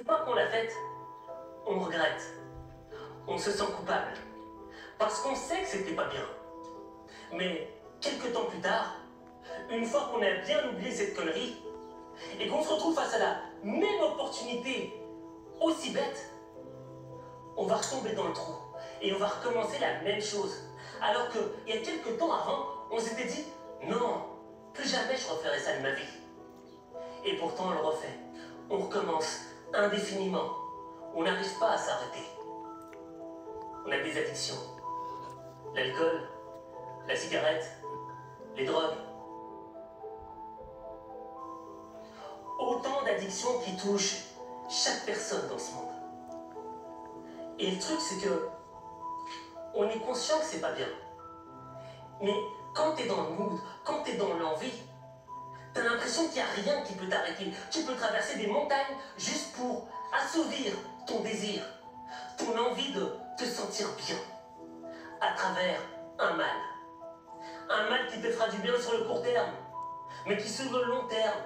fois qu'on l'a faite, on regrette. On se sent coupable. Parce qu'on sait que c'était pas bien. Mais quelques temps plus tard, une fois qu'on a bien oublié cette connerie, et qu'on se retrouve face à la même opportunité aussi bête, on va retomber dans le trou. Et on va recommencer la même chose. Alors qu'il y a quelques temps avant, on s'était dit « Non, plus jamais je referai ça de ma vie ». Et pourtant on le refait. On recommence indéfiniment. On n'arrive pas à s'arrêter. On a des addictions. L'alcool, la cigarette, les drogues. Autant d'addictions qui touchent chaque personne dans ce monde. Et le truc, c'est que on est conscient que c'est pas bien. Mais quand t'es dans le mood, quand t'es dans l'envie, t'as l'impression qu'il n'y a rien qui peut t'arrêter. Tu peux traverser des montagnes juste pour assouvir ton désir, ton envie de te sentir bien, à travers un mal. Un mal qui te fera du bien sur le court terme, mais qui sur le long terme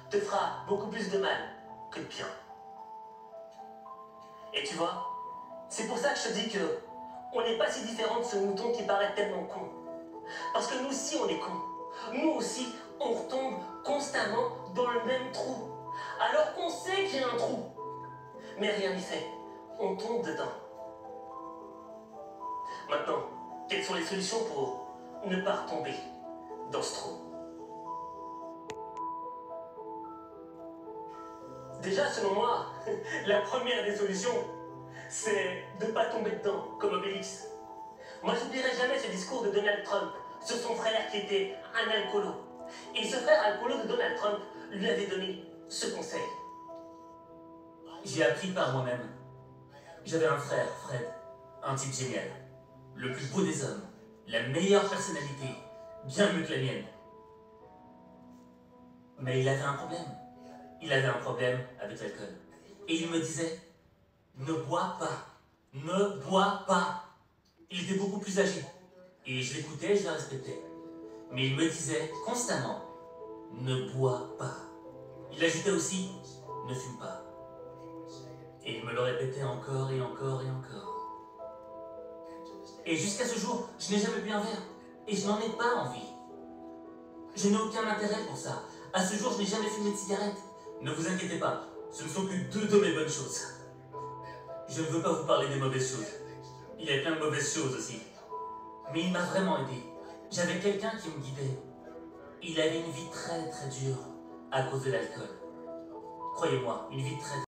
te fera beaucoup plus de mal que de bien. Et tu vois, c'est pour ça que je te dis que on n'est pas si différent de ce mouton qui paraît tellement con. Parce que nous aussi on est cons. Nous aussi on retombe constamment dans le même trou. Alors qu'on sait qu'il y a un trou. Mais rien n'y fait. On tombe dedans. Maintenant, quelles sont les solutions pour ne pas retomber dans ce trou? Déjà, selon moi, la première des solutions, c'est de ne pas tomber dedans, comme Obélix. Moi, je n'oublierai jamais ce discours de Donald Trump sur son frère qui était un alcoolo. Et ce frère alcoolo de Donald Trump lui avait donné ce conseil. J'ai appris par moi-même. J'avais un frère, Fred, un type génial. Le plus beau des hommes, la meilleure personnalité, bien mieux que la mienne. Mais il avait un problème. Il avait un problème avec l'alcool. Et il me disait, ne bois pas, ne bois pas. Il était beaucoup plus âgé. Et je l'écoutais, je le respectais. Mais il me disait constamment, ne bois pas. Il ajoutait aussi, ne fume pas. Et il me le répétait encore et encore et encore. Et jusqu'à ce jour, je n'ai jamais bu un verre. Et je n'en ai pas envie. Je n'ai aucun intérêt pour ça. À ce jour, je n'ai jamais fumé de cigarette. Ne vous inquiétez pas, ce ne sont que deux de mes bonnes choses. Je ne veux pas vous parler des mauvaises choses. Il y a plein de mauvaises choses aussi. Mais il m'a vraiment aidé. J'avais quelqu'un qui me guidait. Il avait une vie très très dure à cause de l'alcool. Croyez-moi, une vie très